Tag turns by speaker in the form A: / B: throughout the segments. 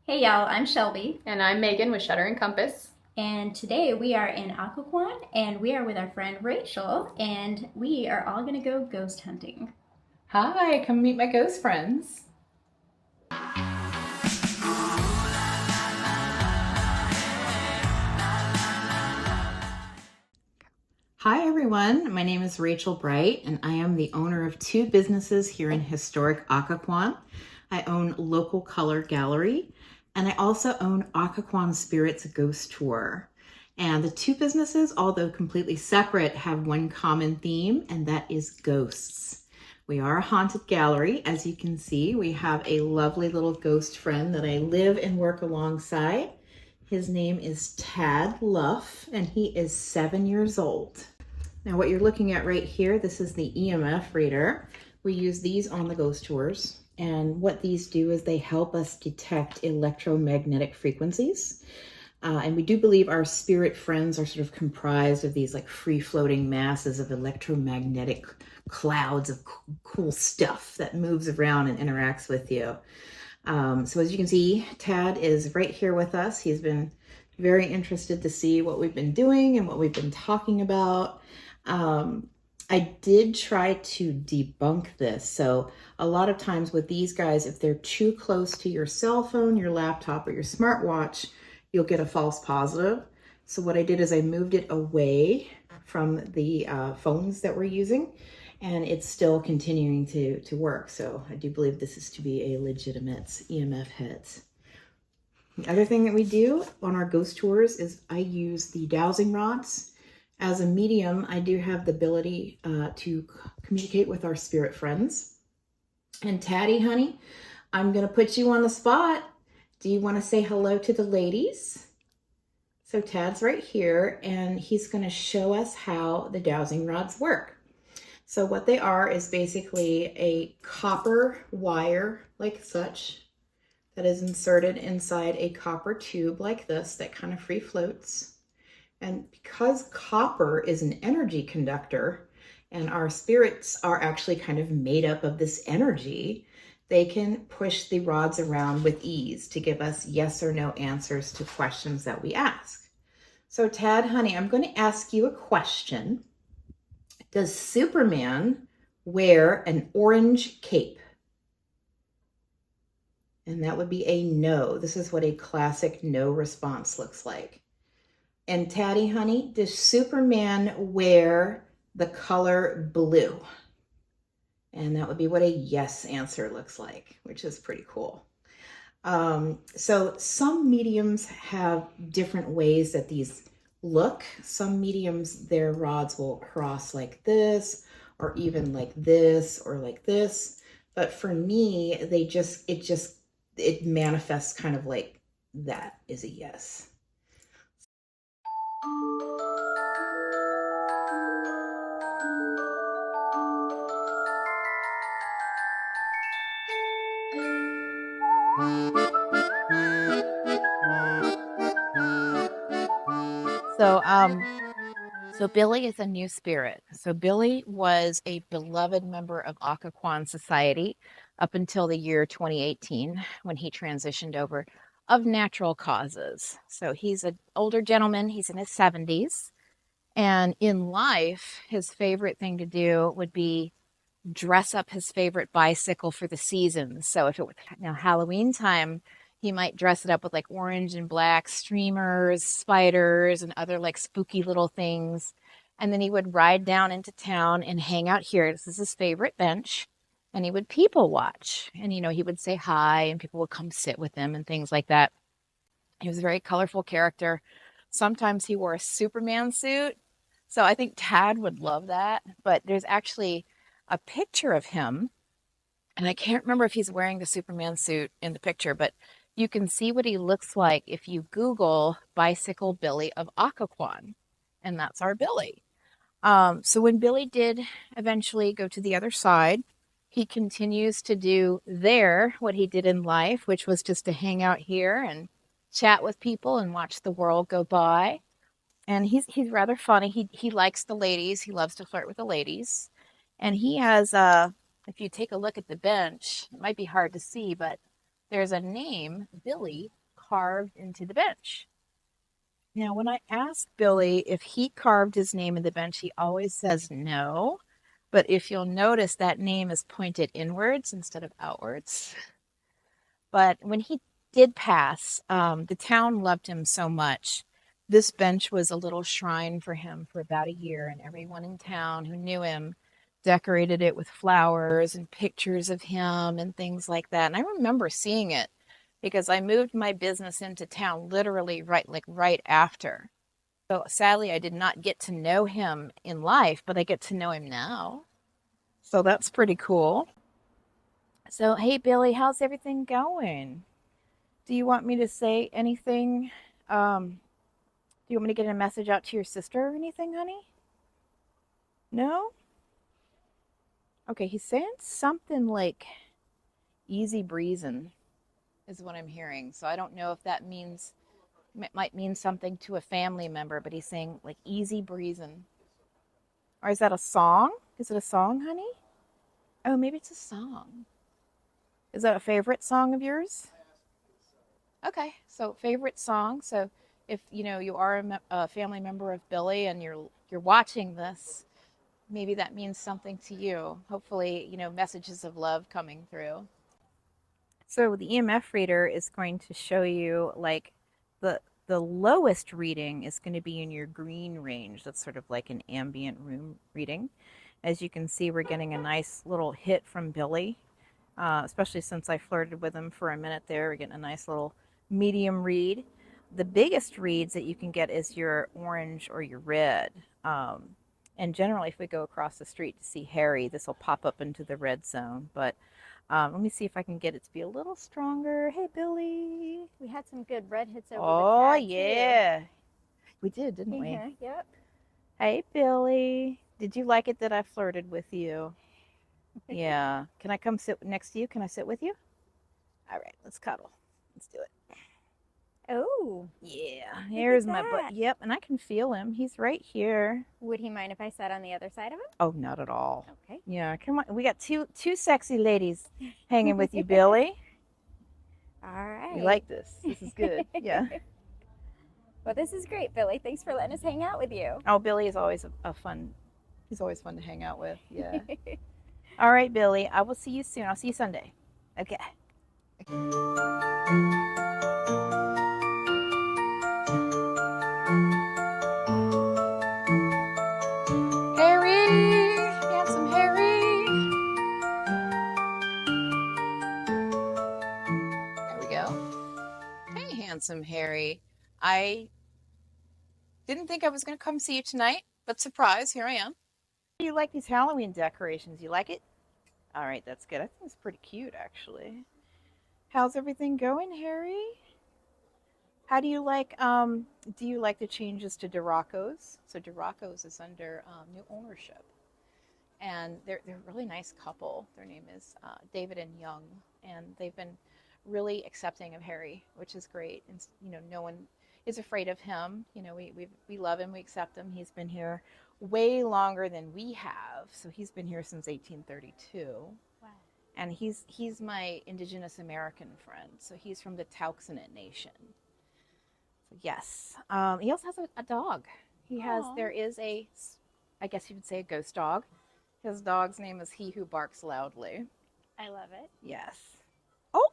A: Hey y'all, I'm Shelby,
B: And I'm Megan with Shutter and Compass.
A: and today we are in Occoquan, and we are with our friend Rachel, and we are all gonna go ghost hunting.
B: Hi, come meet my ghost friends.
C: Hi, everyone. My name is Rachael Bright, and I am the owner of two businesses here in historic Occoquan. I own Local Color Gallery, and I also own Occoquan Spirits Ghost Tour. And the two businesses, although completely separate, have one common theme, and that is ghosts. We are a haunted gallery. As you can see, we have a lovely little ghost friend that I live and work alongside. His name is Tad Luff, and he is 7 years old. Now what you're looking at right here, this is the EMF reader. We use these on the ghost tours. And what these do is they help us detect electromagnetic frequencies. And we do believe our spirit friends are sort of comprised of these like free-floating masses of electromagnetic clouds of cool stuff that moves around and interacts with you. So as you can see, Tad is right here with us. He's been very interested to see what we've been doing and what we've been talking about. I did try to debunk this. So a lot of times with these guys, if they're too close to your cell phone, your laptop, or your smartwatch, you'll get a false positive. So what I did is I moved it away from the phones that we're using, and it's still continuing to work. So I do believe this is to be a legitimate EMF hit. The other thing that we do on our ghost tours is I use the Dowsing Rods. As a medium, I do have the ability to communicate with our spirit friends. And Taddy, honey, I'm going to put you on the spot. Do you want to say hello to the ladies? So Tad's right here, and he's going to show us how the Dowsing Rods work. So what they are is basically a copper wire like such that is inserted inside a copper tube like this that kind of free floats. And because copper is an energy conductor and our spirits are actually kind of made up of this energy, they can push the rods around with ease to give us yes or no answers to questions that we ask. So Tad, honey, I'm going to ask you a question. Does Superman wear an orange cape? And that would be a no. This is what a classic no response looks like. And Taddy, honey, does Superman wear the color blue? And that would be what a yes answer looks like, which is pretty cool. So some mediums have different ways that these look. Some mediums, their rods will cross like this, or even like this, or like this. But for me, it manifests kind of like that is a yes.
D: So, so Billy is a new spirit. So Billy was a beloved member of Occoquan Society up until the year 2018 when he transitioned over of natural causes. So he's an older gentleman, he's in his 70s. And in life, his favorite thing to do would be dress up his favorite bicycle for the season. So if it was Halloween time, he might dress it up with like orange and black streamers, spiders, and other like spooky little things. And then he would ride down into town and hang out here. This is his favorite bench. And he would people watch. And, he would say hi and people would come sit with him and things like that. He was a very colorful character. Sometimes he wore a Superman suit. So I think Tad would love that. But there's actually a picture of him, and I can't remember if he's wearing the Superman suit in the picture, but you can see what he looks like if you Google Bicycle Billy of Occoquan, and that's our Billy. So when Billy did eventually go to the other side, he continues to do there what he did in life, which was just to hang out here and chat with people and watch the world go by. And he's rather funny. He likes the ladies. He loves to flirt with the ladies. And he has if you take a look at the bench, it might be hard to see, but there's a name, Billy, carved into the bench. Now, when I ask Billy if he carved his name in the bench, he always says no. But if you'll notice, that name is pointed inwards instead of outwards. But when he did pass, the town loved him so much. This bench was a little shrine for him for about a year, and everyone in town who knew him decorated it with flowers and pictures of him and things like that. And I remember seeing it because I moved my business into town literally right after. So sadly, I did not get to know him in life, but I get to know him now. So that's pretty cool. So, hey, Billy, how's everything going? Do you want me to say anything? Do you want me to get a message out to your sister or anything, honey? No? Okay, he's saying something like easy breezing is what I'm hearing. So I don't know if that might mean something to a family member, but he's saying like easy breezing. Or is that a song? Is it a song, honey? Oh, maybe it's a song. Is that a favorite song of yours? Okay, so favorite song. So if you are a family member of Billy and you're watching this, maybe that means something to you. Hopefully, messages of love coming through. So the EMF reader is going to show you like the lowest reading is going to be in your green range. That's sort of like an ambient room reading. As you can see, we're getting a nice little hit from Billy, especially since I flirted with him for a minute there. We're getting a nice little medium read. The biggest reads that you can get is your orange or your red. And generally, if we go across the street to see Harry, this will pop up into the red zone. But let me see if I can get it to be a little stronger. Hey, Billy.
A: We had some good red hits over
D: Oh,
A: the tag,
D: yeah. We did,
A: too.
D: didn't we?
A: Yep.
D: Hey, Billy. Did you like it that I flirted with you? Yeah. Can I come sit next to you? Can I sit with you? All right, let's cuddle. Let's do it.
A: Oh.
D: Yeah. Here's my butt. Yep, and I can feel him. He's right here.
A: Would he mind if I sat on the other side of him?
D: Oh, not at all.
A: Okay.
D: Yeah, come on. We got two sexy ladies hanging with you, Billy.
A: All right.
D: You like this? This is good. Yeah.
A: Well, this is great, Billy. Thanks for letting us hang out with you.
D: Oh, Billy is always a fun. He's always fun to hang out with. Yeah. All right, Billy. I will see you soon. I'll see you Sunday. Okay. Harry, handsome Harry. There we go. Hey, handsome Harry. I didn't think I was going to come see you tonight, but surprise, here I am. Do you like these Halloween decorations? You like it? All right, that's good. I think it's pretty cute, actually. How's everything going, Harry? How do you like the changes to Duraco's? So Duraco's is under new ownership, and they're a really nice couple. Their name is David and Young, and they've been really accepting of Harry, which is great. And no one is afraid of him. We love him, we accept him. He's been here way longer than we have. So he's been here since 1832.
A: Wow.
D: And he's my Indigenous American friend. So he's from the Tauxinit Nation. So yes. He also has a dog. There is I guess you would say a ghost dog. His dog's name is He Who Barks Loudly.
A: I love it.
D: Yes. Oh,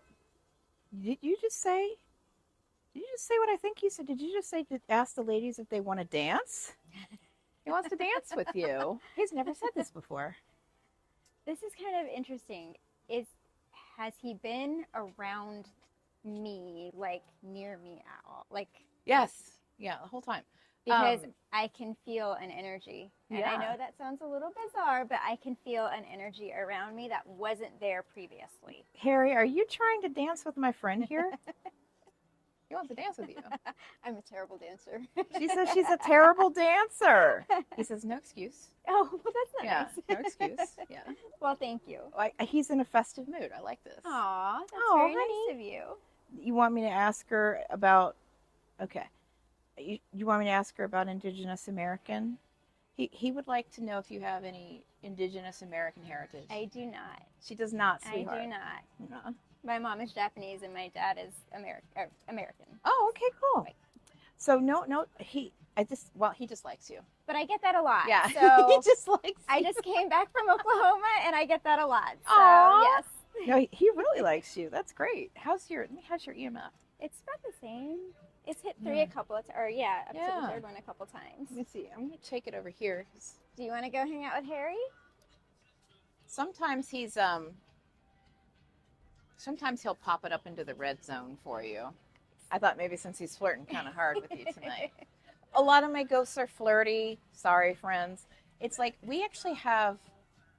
D: did you just say what I think you said? Did you just say to ask the ladies if they want to dance? He wants to dance with you. He's never said this before.
A: This is kind of interesting. Has he been around me, like near me at all? Like
D: yes, yeah, the whole time.
A: Because I can feel an energy. And
D: yeah.
A: I know that sounds a little bizarre, but I can feel an energy around me that wasn't there previously.
D: Harry, are you trying to dance with my friend here? He wants to dance with you.
A: I'm a terrible dancer.
D: She says she's a terrible dancer. He says, no excuse.
A: Oh, well, that's nice.
D: Yeah, no excuse. Yeah.
A: Well, thank you.
D: He's in a festive mood. I like this.
A: Aw, that's very nice of you.
D: You want me to ask her about, okay. You want me to ask her about Indigenous American? He would like to know if you have any Indigenous American heritage.
A: I do not.
D: She does not, sweetheart.
A: I do not.
D: No.
A: My mom is Japanese and my dad is American.
D: Oh, okay, cool.
A: Right.
D: So no, he just likes you.
A: But I get that a lot.
D: Yeah,
A: So
D: he just likes
A: I
D: you.
A: just came back from Oklahoma and I get that a lot. So
D: Aw.
A: yes.
D: No, he really likes you. That's great. How's your EMF?
A: It's about the same. It's hit 3 a couple of times, or up to
D: Yeah.
A: the third one a couple times.
D: Let me see. I'm gonna take it over here.
A: Do you want to go hang out with Harry?
D: Sometimes sometimes he'll pop it up into the red zone for you. I thought maybe since he's flirting kind of hard with you tonight. A lot of my ghosts are flirty. Sorry, friends. It's like we actually have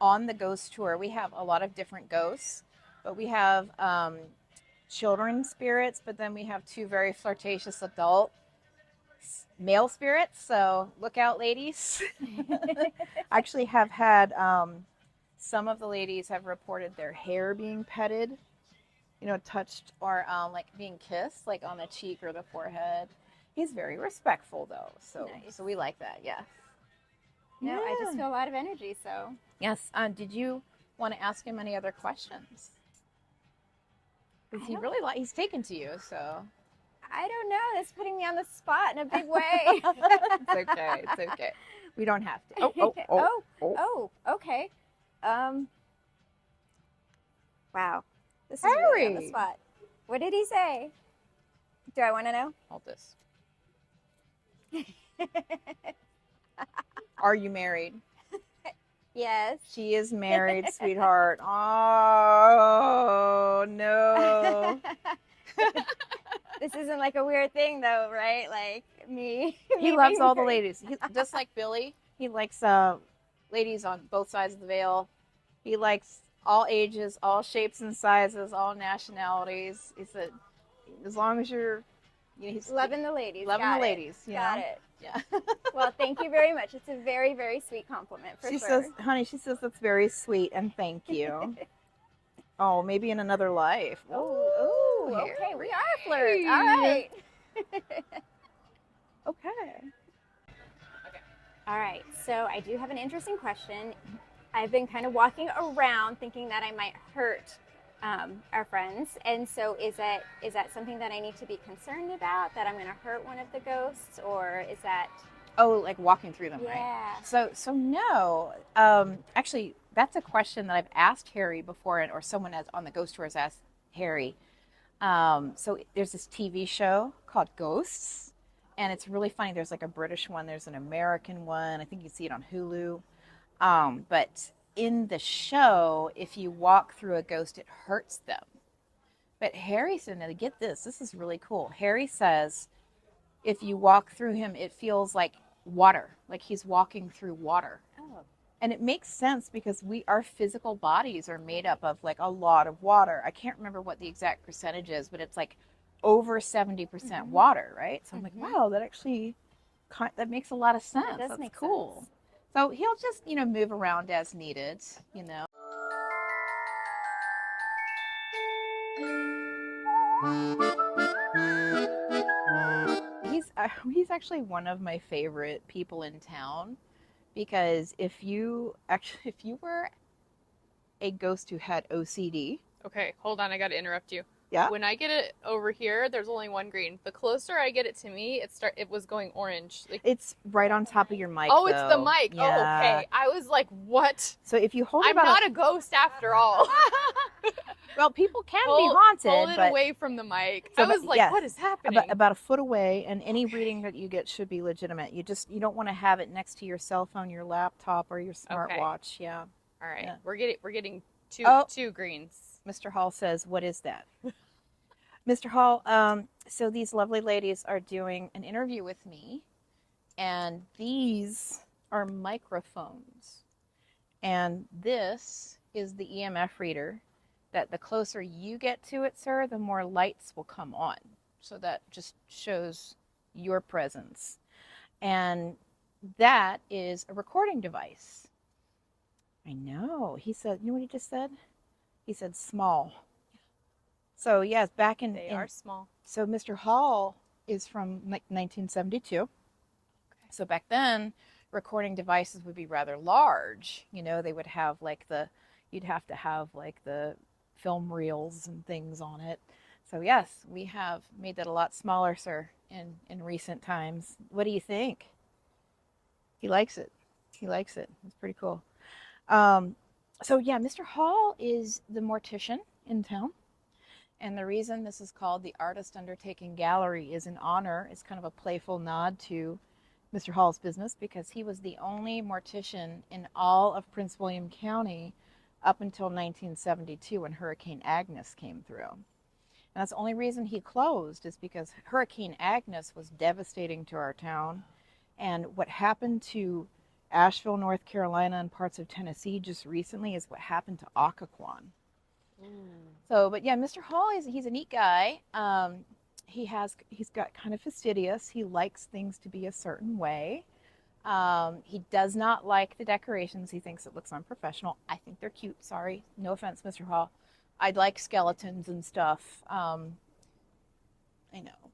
D: on the ghost tour, we have a lot of different ghosts, but we have children spirits, but then we have 2 very flirtatious adult male spirits. So look out, ladies. I actually have had some of the ladies have reported their hair being petted, touched, or like being kissed, like on the cheek or the forehead. He's very respectful though, so
A: Nice.
D: so we like that. Yeah.
A: No, I just feel a lot of energy, so.
D: Yes. Did you want to ask him any other questions? Because he's taken to you, so.
A: I don't know. That's putting me on the spot in a big way.
D: It's okay. It's okay. We don't have to.
A: Oh, okay. Wow. This is really on the
D: Harry.
A: spot. What did he say? Do I want to know?
D: Hold this. Are you married?
A: Yes.
D: She is married, sweetheart. Oh, no.
A: This isn't like a weird thing, though, right? Like me.
D: He
A: me
D: loves
A: being
D: all the
A: married.
D: ladies. Just like Billy, he likes ladies on both sides of the veil. He likes all ages, all shapes and sizes, all nationalities. He said, as long as you're, he's
A: Loving the ladies.
D: loving
A: Got
D: the
A: it.
D: ladies.
A: Got it.
D: Yeah.
A: Well, thank you very much. It's a very, very sweet compliment for
D: She
A: sure.
D: says, honey, that's very sweet and thank you. Oh, maybe in another life.
A: Oh, okay. We are flirts. All right.
D: Okay.
A: All right. So I do have an interesting question. I've been kind of walking around thinking that I might hurt our friends, and so is that something that I need to be concerned about? That I'm going to hurt one of the ghosts, or is that?
D: Oh, like walking through them, right?
A: Yeah.
D: So no. Actually, that's a question that I've asked Harry before, or someone on the ghost tour has asked Harry. So there's this TV show called Ghosts, and it's really funny. There's like a British one, there's an American one. I think you see it on Hulu. But in the show, if you walk through a ghost, it hurts them. But Harry said, now get this is really cool. Harry says, if you walk through him, it feels like water, like he's walking through water.
A: Oh.
D: And it makes sense because our physical bodies are made up of like a lot of water. I can't remember what the exact percentage is, but it's like over 70% water, right? So I'm like, wow, that actually, that makes a lot of sense.
A: That does
D: That's
A: make
D: cool.
A: sense.
D: So he'll just, move around as needed, He's actually one of my favorite people in town, because if you were a ghost who had OCD.
E: Okay, hold on. I got to interrupt you.
D: Yeah.
E: When I get it over here, there's only one green. The closer I get it to me, it was going orange. Like,
D: It's right on top of your mic.
E: oh, it's the
D: though.
E: mic.
D: Yeah.
E: Oh, okay. I was like, what?
D: So if you hold
E: I'm
D: about
E: not a ghost after all.
D: well, people can
E: hold,
D: be haunted,
E: hold it
D: but
E: away from the mic.
D: So
E: I was like,
D: yes,
E: what is happening?
D: about a foot away, and any reading that you get should be legitimate. You don't want to have it next to your cell phone, your laptop, or your smartwatch.
E: Okay.
D: Yeah.
E: All right.
D: Yeah.
E: We're getting two greens.
D: Mr. Hall says, what is that? Mr. Hall, so these lovely ladies are doing an interview with me, and these are microphones. And this is the EMF reader that the closer you get to it, sir, the more lights will come on. So that just shows your presence. And that is a recording device. I know. He said, you know what he just said? He said small. So yes,
E: They are small.
D: So Mr. Hall is from 1972. Okay. So back then, recording devices would be rather large. They would have you'd have to have like the film reels and things on it. So yes, we have made that a lot smaller, sir, in recent times. What do you think? He likes it. He likes it. It's pretty cool. So yeah, Mr. Hall is the mortician in town. And the reason this is called the Artist Undertaking Gallery is in honor, it's kind of a playful nod to Mr. Hall's business, because he was the only mortician in all of Prince William County up until 1972 when Hurricane Agnes came through. And that's the only reason he closed, is because Hurricane Agnes was devastating to our town. And what happened to Asheville, North Carolina, and parts of Tennessee just recently is what happened to Occoquan. So, but yeah, Mr. Hall he's a neat guy. He's got kind of fastidious. He likes things to be a certain way. He does not like the decorations. He thinks it looks unprofessional. I think they're cute. Sorry, no offense, Mr. Hall. I'd like skeletons and stuff. I know.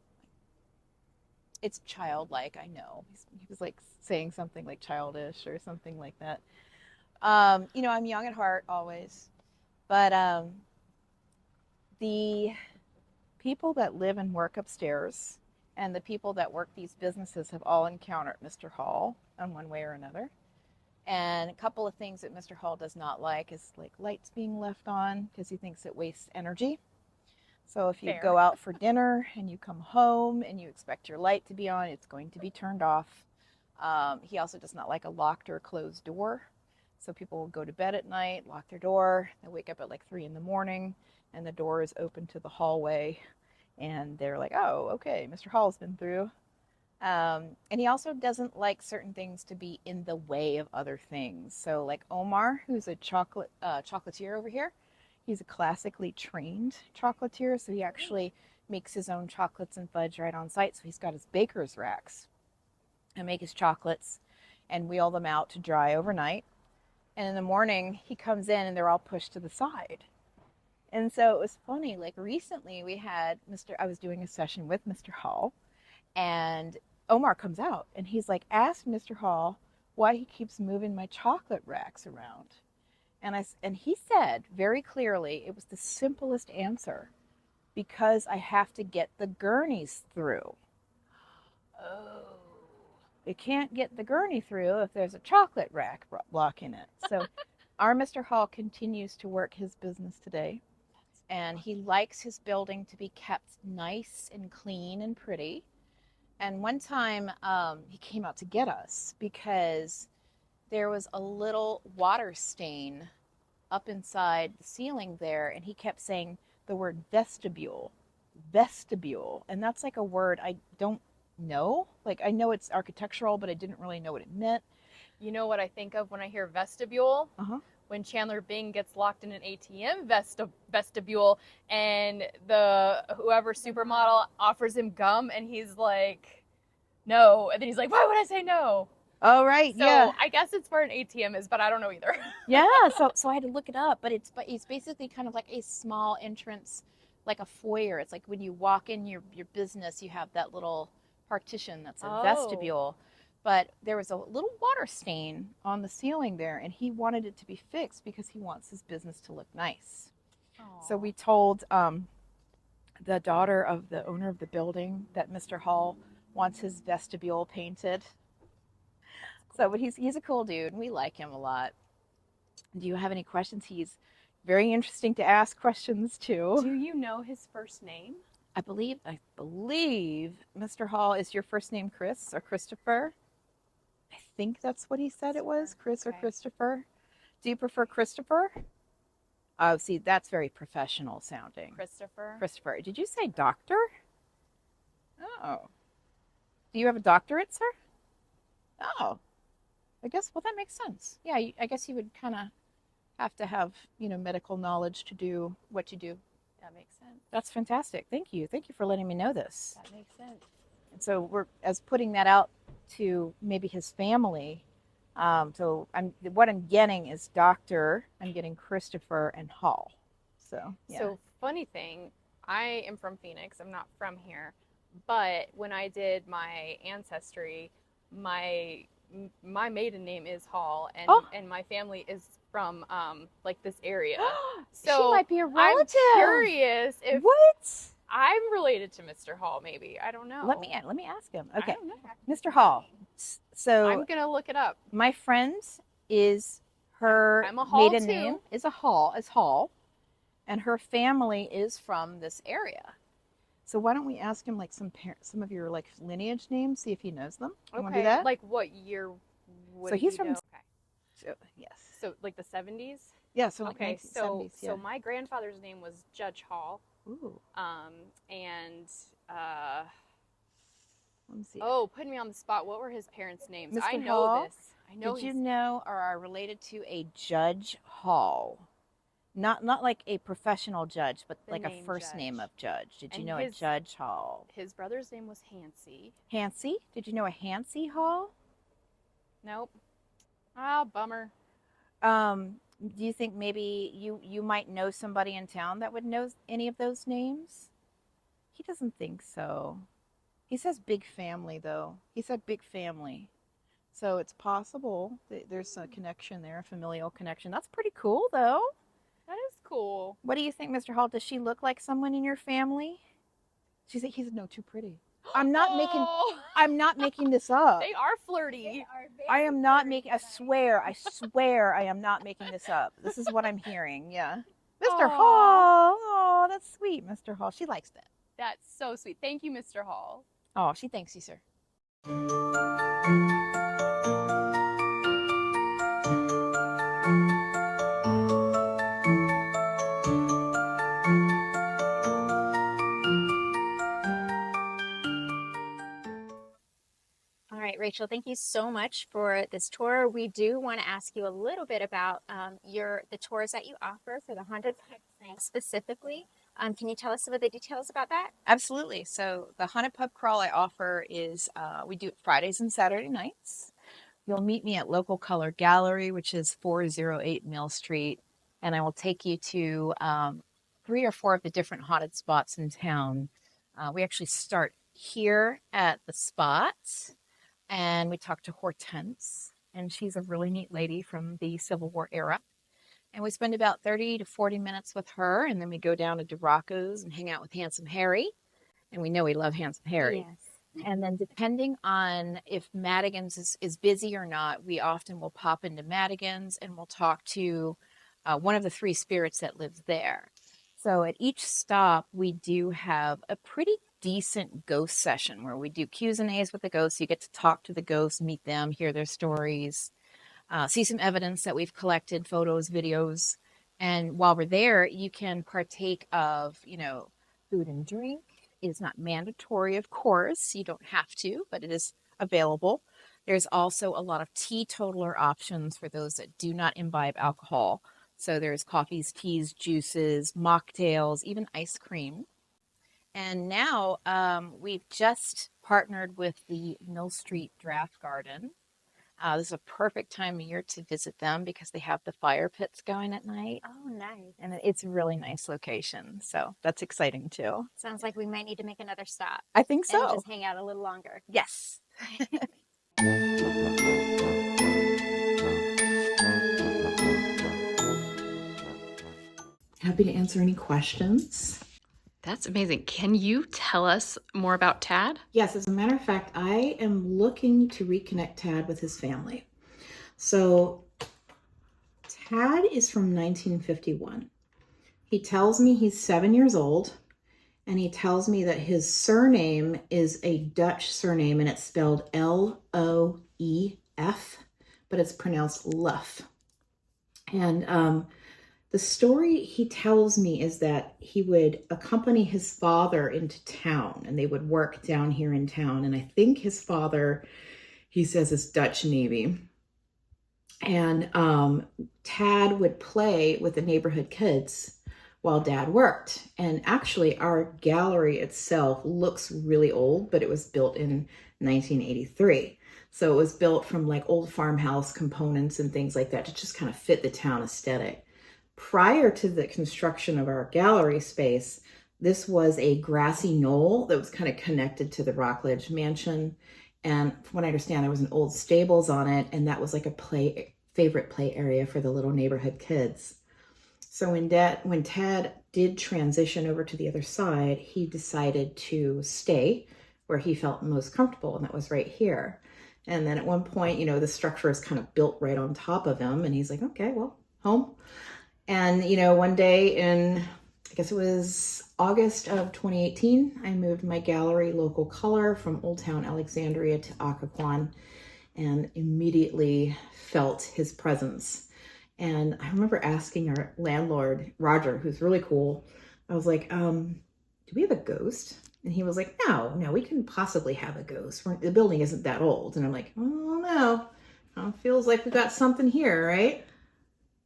D: It's childlike, I know. He was like saying something like childish or something like that. You know, I'm young at heart always. But the people that live and work upstairs and the people that work these businesses have all encountered Mr. Hall in one way or another. And a couple of things that Mr. Hall does not like is like lights being left on, because he thinks it wastes energy. So if you
E: Fair.
D: go out for dinner and you come home and you expect your light to be on, it's going to be turned off. He also does not like a locked or closed door. So people will go to bed at night, lock their door, they wake up at like 3 a.m, and the door is open to the hallway. And they're like, oh, okay, Mr. Hall's been through. And he also doesn't like certain things to be in the way of other things. So like Omar, who's a chocolatier over here, he's a classically trained chocolatier. So he actually makes his own chocolates and fudge right on site. So he's got his baker's racks and make his chocolates and wheel them out to dry overnight. And in the morning, he comes in and they're all pushed to the side. And so it was funny, like recently I was doing a session with Mr. Hall, and Omar comes out and he's like, ask Mr. Hall why he keeps moving my chocolate racks around. And he said very clearly, it was the simplest answer, because I have to get the gurneys through. Oh. You can't get the gurney through if there's a chocolate rack blocking it. So our Mr. Hall continues to work his business today, and he likes his building to be kept nice and clean and pretty. And one time he came out to get us because there was a little water stain up inside the ceiling there, and he kept saying the word vestibule. And that's like a word I don't know. Like, I know it's architectural, but I didn't really know what it meant.
E: You know what I think of when I hear vestibule?
D: Uh-huh.
E: When Chandler Bing gets locked in an ATM vestibule, and the whoever supermodel offers him gum, and he's like, no. And then he's like, why would I say no?
D: Oh, right.
E: So
D: yeah.
E: I guess it's where an ATM is, but I don't know either.
D: Yeah. So I had to look it up, but it's basically kind of like a small entrance, like a foyer. It's like when you walk in your business, you have that little partition that's a vestibule. But there was a little water stain on the ceiling there, and he wanted it to be fixed because he wants his business to look nice. Aww. So we told the daughter of the owner of the building that Mr. Hall wants his vestibule painted. So, but he's a cool dude, and we like him a lot. Do you have any questions? He's very interesting to ask questions to.
E: Do you know his first name?
D: I believe Mr. Hall, is your first name Chris or Christopher? I think that's what he said it was, Chris or Christopher. Do you prefer Christopher? Oh, see, that's very professional sounding. Christopher. Did you say doctor? Oh. Do you have a doctorate, sir? Oh. I guess, well, that makes sense. Yeah, I guess you would kind of have to have, medical knowledge to do what you do.
E: That makes sense.
D: That's fantastic. Thank you. Thank you for letting me know this.
E: That makes sense.
D: And so we're putting that out to maybe his family. So what I'm getting is Doctor. I'm getting Christopher and Hall. So yeah.
E: So funny thing, I am from Phoenix. I'm not from here, but when I did my ancestry, my maiden name is Hall, and my family is from like this area.
D: She might be a
E: I'm
D: relative.
E: curious if
D: What?
E: I'm related to Mr. Hall. Maybe, I don't know.
D: Let me ask him.
E: I
D: Okay,
E: don't know.
D: Mr. Hall. So
E: I'm gonna look it up.
D: my friend is her
E: I'm a Hall
D: maiden
E: too.
D: name is Hall, and her family is from this area. So why don't we ask him like some of your like lineage names, see if he knows them? You want to do that?
E: Like what year would
D: So he's
E: he
D: from-
E: know? Okay.
D: So, yes.
E: So like the 70s?
D: Yeah. So like
E: Okay,
D: 1970s.
E: so my grandfather's name was Judge Hall.
D: Ooh.
E: And
D: Let me see.
E: oh, putting me on the spot. What were his parents' names? I
D: Mr.
E: know
D: Hall?
E: this. I know
D: Did you
E: he's
D: know or are related to a Judge Hall? Not like a professional judge, but
E: The
D: like a
E: name
D: first
E: Judge.
D: name of judge. Did you
E: And
D: know a Judge Hall?
E: his brother's name was Hansy.
D: Hansy? Did you know a Hansy Hall?
E: Nope. Ah, bummer.
D: Do you think maybe you might know somebody in town that would know any of those names? He doesn't think so. He says big family though. He said big family. So it's possible that there's a connection there, a familial connection. That's pretty cool though.
E: That is cool.
D: What do you think, Mr. Hall? Does she look like someone in your family? She said, he's no too pretty. I'm not making this up.
E: They are flirty.
D: I am not making, I swear I am not making this up. This is what I'm hearing. Yeah. Mr.
E: Aw.
D: Hall. Oh, that's sweet, Mr. Hall. She likes that.
E: That's so sweet. Thank you, Mr. Hall.
D: Oh, she thanks you, sir.
A: All right, Rachel, thank you so much for this tour. We do want to ask you a little bit about the tours that you offer for the haunted pub specifically. Can you tell us some of the details about that?
D: Absolutely. So the haunted pub crawl I offer is we do it Fridays and Saturday nights. You'll meet me at Local Color Gallery, which is 408 Mill Street, and I will take you to 3 or 4 of the different haunted spots in town. We actually start here at the spot, and we talk to Hortense, and she's a really neat lady from the Civil War era. And we spend about 30 to 40 minutes with her, and then we go down to DeRocco's and hang out with Handsome Harry. And we know we love Handsome Harry.
A: Yes.
D: And then depending on if Madigan's is busy or not, we often will pop into Madigan's and we'll talk to one of the 3 spirits that lives there. So at each stop, we do have a pretty decent ghost session where we do Q's and A's with the ghosts. You get to talk to the ghosts, meet them, hear their stories, see some evidence that we've collected, photos, videos. And while we're there, you can partake of, food and drink. It is not mandatory, of course. You don't have to, but it is available. There's also a lot of teetotaler options for those that do not imbibe alcohol. So there's coffees, teas, juices, mocktails, even ice cream. And now we've just partnered with the Mill Street Draft Garden. This is a perfect time of year to visit them because they have the fire pits going at night.
A: Oh, nice.
D: And it's a really nice location. So that's exciting too.
A: Sounds like we might need to make another stop
D: I think so.
A: and just hang out a little longer.
D: Yes.
C: Happy to answer any questions.
B: That's amazing. Can you tell us more about Tad?
C: Yes, as a matter of fact, I am looking to reconnect Tad with his family. So Tad is from 1951. He tells me he's 7 years old, and he tells me that his surname is a Dutch surname, and it's spelled L-O-E-F, but it's pronounced Luff. And the story he tells me is that he would accompany his father into town, and they would work down here in town. And I think his father, he says, is Dutch Navy. And Tad would play with the neighborhood kids while Dad worked. And actually, our gallery itself looks really old, but it was built in 1983. So it was built from like old farmhouse components and things like that to just kind of fit the town aesthetic. Prior to the construction of our gallery space, this was a grassy knoll that was kind of connected to the Rockledge mansion. And from what I understand, there was an old stables on it, and that was like a favorite play area for the little neighborhood kids. So when Tad did transition over to the other side, he decided to stay where he felt most comfortable, and that was right here. And then at one point, the structure is kind of built right on top of him, and he's like, okay, well, home. And, one day in, I guess it was August of 2018, I moved my gallery, Local Color, from Old Town Alexandria to Occoquan, and immediately felt his presence. And I remember asking our landlord, Roger, who's really cool, I was like, do we have a ghost? And he was like, no, we couldn't possibly have a ghost. The building isn't that old. And I'm like, oh no, feels like we got something here, right?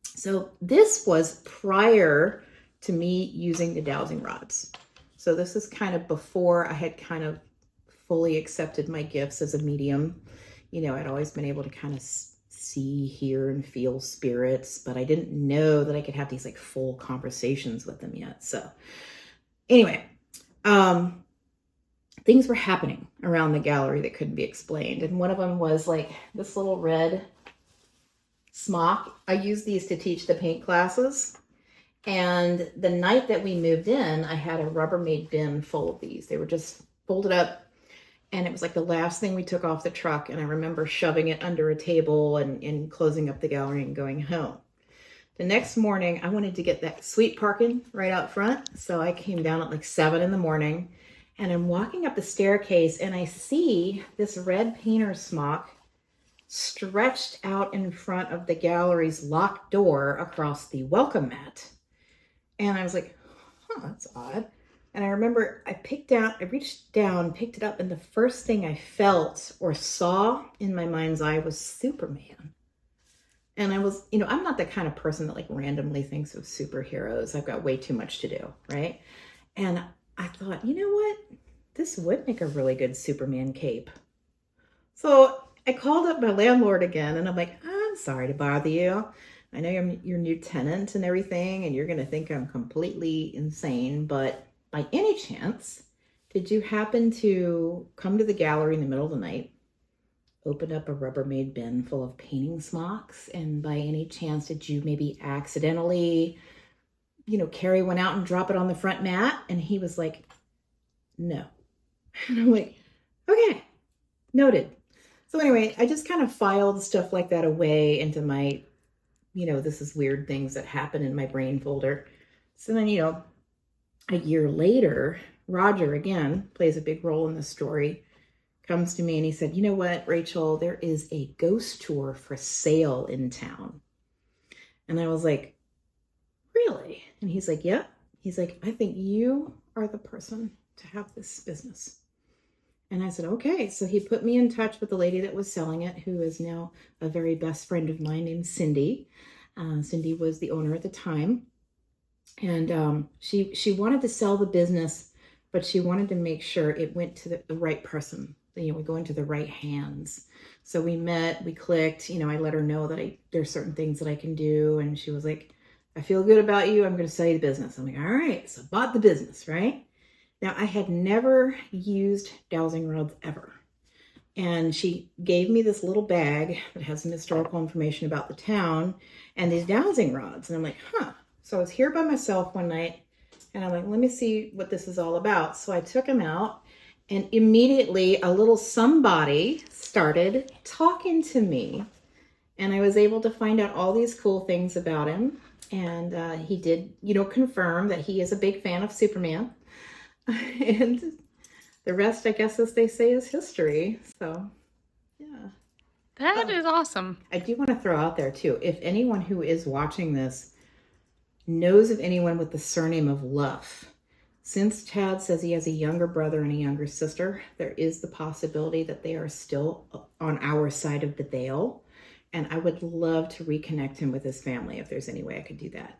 C: So this was prior to me using the Dowsing Rods. So this is kind of before I had kind of fully accepted my gifts as a medium. I'd always been able to kind of see, hear, and feel spirits, but I didn't know that I could have these like full conversations with them yet. So anyway, things were happening around the gallery that couldn't be explained. And one of them was like this little red smock. I use these to teach the paint classes. And the night that we moved in, I had a Rubbermaid bin full of these. They were just folded up, and it was like the last thing we took off the truck. And I remember shoving it under a table and closing up the gallery and going home. The next morning, I wanted to get that sweet parking right out front. So I came down at like 7 in the morning, and I'm walking up the staircase, and I see this red painter's smock stretched out in front of the gallery's locked door across the welcome mat. And I was like, that's odd. And I remember I reached down, picked it up, and the first thing I felt or saw in my mind's eye was Superman. And I was, I'm not the kind of person that like randomly thinks of superheroes. I've got way too much to do, right? And I thought, you know what? This would make a really good Superman cape. So I called up my landlord again, and I'm like, I'm sorry to bother you. I know you're your new tenant and everything, and you're going to think I'm completely insane, but by any chance, did you happen to come to the gallery in the middle of the night, open up a Rubbermaid bin full of painting smocks, and by any chance, did you maybe accidentally, carry one out and drop it on the front mat? And he was like, no. And I'm like, okay, noted. So anyway, I just kind of filed stuff like that away into my, this is weird things that happen in my brain folder. So then, a year later, Roger, again, plays a big role in the story, comes to me and he said, you know what, Rachel, there is a ghost tour for sale in town. And I was like, really? And he's like, yeah. He's like, I think you are the person to have this business. And I said, okay. So he put me in touch with the lady that was selling it, who is now a very best friend of mine named Cindy. Cindy was the owner at the time. And she wanted to sell the business, but she wanted to make sure it went to the right person. We go into the right hands. So we met, we clicked, I let her know that there's certain things that I can do. And she was like, I feel good about you. I'm going to sell you the business. I'm like, all right. So I bought the business, right? Now I had never used Dowsing Rods ever. And she gave me this little bag that has some historical information about the town and these Dowsing Rods. And I'm like, So I was here by myself one night and I'm like, let me see what this is all about. So I took him out and immediately a little somebody started talking to me. And I was able to find out all these cool things about him. And he did, confirm that he is a big fan of Superman. And the rest, I guess, as they say, is history. So, yeah.
B: That is awesome.
C: I do want to throw out there, too, if anyone who is watching this knows of anyone with the surname of Luff, since Tad says he has a younger brother and a younger sister, there is the possibility that they are still on our side of the veil. And I would love to reconnect him with his family if there's any way I could do that.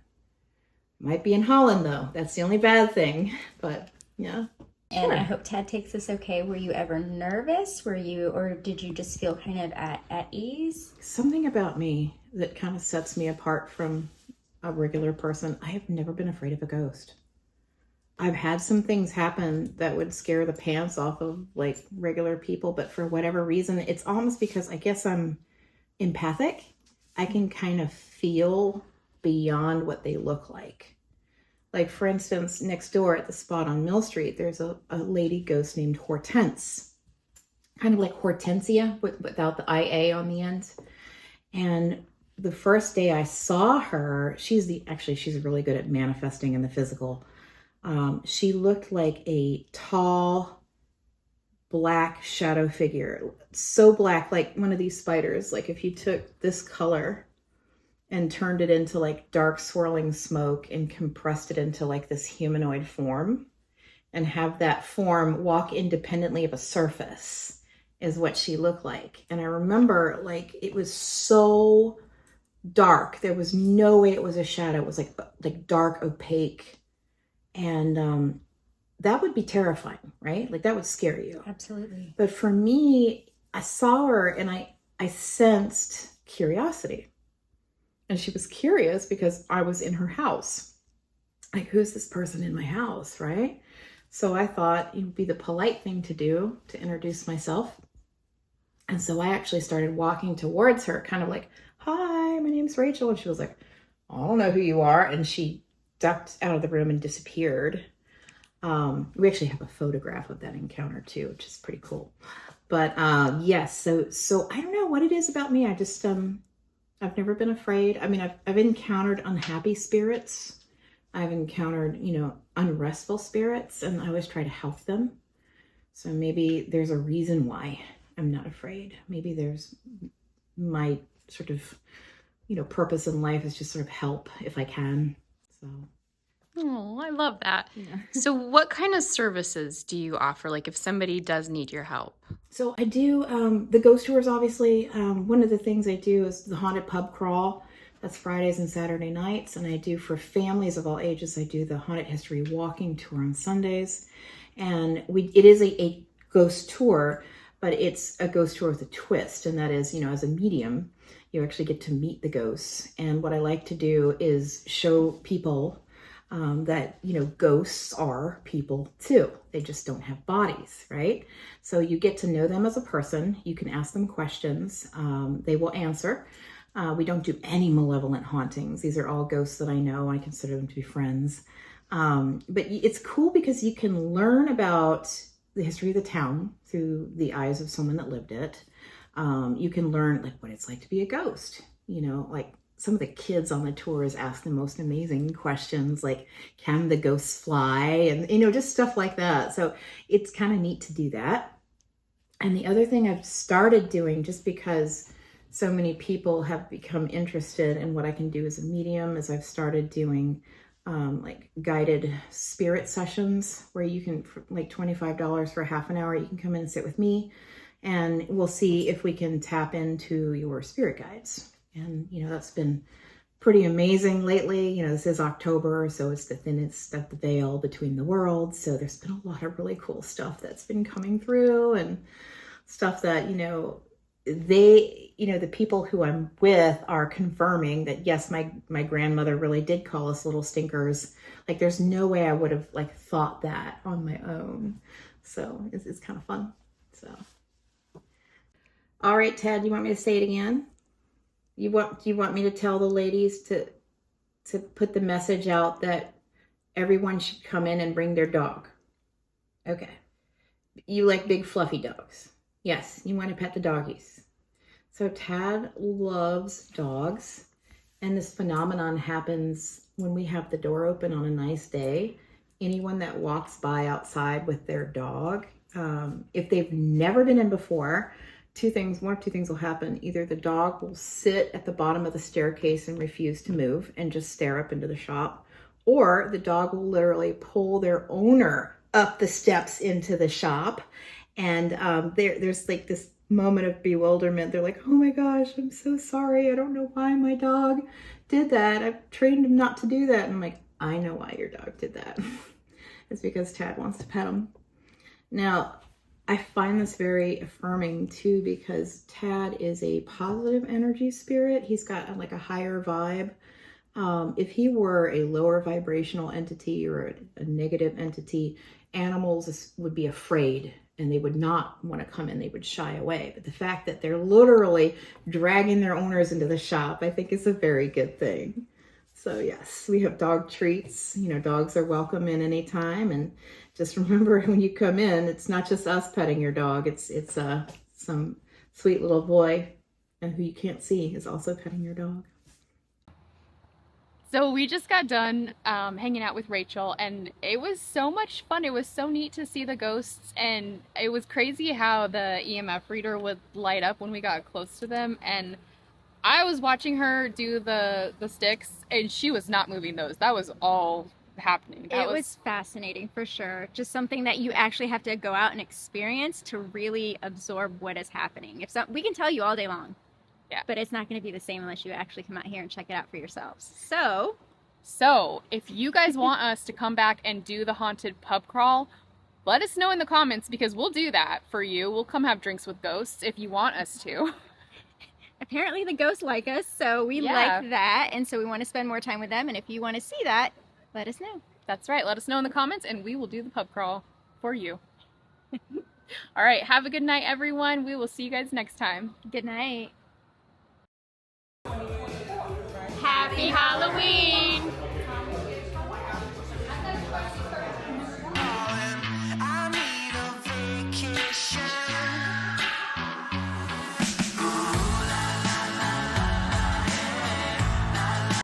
C: Might be in Holland, though. That's the only bad thing. But, yeah.
A: And I hope Tad takes this okay. Were you ever nervous? Or did you just feel kind of at ease?
C: Something about me that kind of sets me apart from a regular person. I have never been afraid of a ghost. I've had some things happen that would scare the pants off of like regular people, but for whatever reason, it's almost because I guess I'm empathic I can kind of feel beyond what they look like. Like, for instance, next door at the spot on Mill Street, there's a lady ghost named Hortense, kind of like Hortensia without the IA on the end. And the first day I saw her, she's really good at manifesting in the physical. She looked like a tall, black shadow figure, so black, like one of these spiders. Like if you took this color and turned it into like dark swirling smoke and compressed it into like this humanoid form and have that form walk independently of a surface is what she looked like. And I remember like it was so dark. There was no way it was a shadow. It was like dark, opaque. And that would be terrifying, right? Like that would scare you.
F: Absolutely.
C: But for me, I saw her and I sensed curiosity. And she was curious because I was in her house. Like, who's this person in my house, right? So I thought it would be the polite thing to do to introduce myself. And so I actually started walking towards her, kind of like, hi, my name's Rachel. And she was like, I don't know who you are. And she ducked out of the room and disappeared. We actually have a photograph of that encounter too, which is pretty cool. But yes, so I don't know what it is about me. I just, I've never been afraid. I mean, I've encountered unhappy spirits. I've encountered, unrestful spirits, and I always try to help them. So maybe there's a reason why I'm not afraid. Maybe there's my sort of, purpose in life is just sort of help if I can. So.
B: Oh, I love that.
C: Yeah.
B: So what kind of services do you offer? Like if somebody does need your help?
C: So I do the ghost tours, obviously. One of the things I do is the haunted pub crawl. That's Fridays and Saturday nights. And I do for families of all ages, I do the haunted history walking tour on Sundays. And it is a ghost tour, but it's a ghost tour with a twist. And that is, as a medium, you actually get to meet the ghosts. And what I like to do is show people that, ghosts are people too. They just don't have bodies, right? So you get to know them as a person. You can ask them questions. They will answer. We don't do any malevolent hauntings. These are all ghosts that I know. I consider them to be friends. But it's cool because you can learn about the history of the town through the eyes of someone that lived it. You can learn like what it's like to be a ghost, like some of the kids on the tours ask the most amazing questions, like, can the ghosts fly? And, just stuff like that. So it's kind of neat to do that. And the other thing I've started doing, just because so many people have become interested in what I can do as a medium, is I've started doing like guided spirit sessions where you can, for like $25 for half an hour, you can come in and sit with me and we'll see if we can tap into your spirit guides. And, that's been pretty amazing lately. This is October, so it's the thinnest of the veil between the worlds. So there's been a lot of really cool stuff that's been coming through and stuff that, the people who I'm with are confirming that, yes, my grandmother really did call us little stinkers. Like, there's no way I would have thought that on my own. So it's kind of fun. So, all right, Ted, you want me to say it again? Do you want me to tell the ladies to put the message out that everyone should come in and bring their dog? Okay. You like big fluffy dogs. Yes, you want to pet the doggies. So Tad loves dogs, and this phenomenon happens when we have the door open on a nice day. Anyone that walks by outside with their dog, if they've never been in before, one of two things will happen. Either the dog will sit at the bottom of the staircase and refuse to move and just stare up into the shop, or the dog will literally pull their owner up the steps into the shop. And there's like this moment of bewilderment. They're like, oh my gosh, I'm so sorry. I don't know why my dog did that. I've trained him not to do that. And I'm like, I know why your dog did that. It's because Tad wants to pet him. Now, I find this very affirming too, because Tad is a positive energy spirit. He's got a higher vibe. If he were a lower vibrational entity or a negative entity, animals would be afraid and they would not want to come in, they would shy away. But the fact that they're literally dragging their owners into the shop, I think is a very good thing. So yes, we have dog treats. You know, dogs are welcome in anytime. And just remember, when you come in, it's not just us petting your dog. It's some sweet little boy who you can't see is also petting your dog.
E: So we just got done hanging out with Rachel, and it was so much fun. It was so neat to see the ghosts, and it was crazy how the EMF reader would light up when we got close to them. And I was watching her do the sticks, and she was not moving those. That was all happening.
A: It was fascinating for sure. Just something that you actually have to go out and experience to really absorb what is happening. We can tell you all day long.
E: Yeah.
A: But it's not going to be the same unless you actually come out here and check it out for yourselves.
E: So if you guys want us to come back and do the haunted pub crawl, let us know in the comments, because we'll do that for you. We'll come have drinks with ghosts if you want us to.
A: Apparently the ghosts like us, so we like that. And so we want to spend more time with them. And if you want to see that, let us know.
E: That's right. Let us know in the comments, and we will do the pub crawl for you. All right. Have a good night, everyone. We will see you guys next time.
A: Good night.
E: Happy Halloween!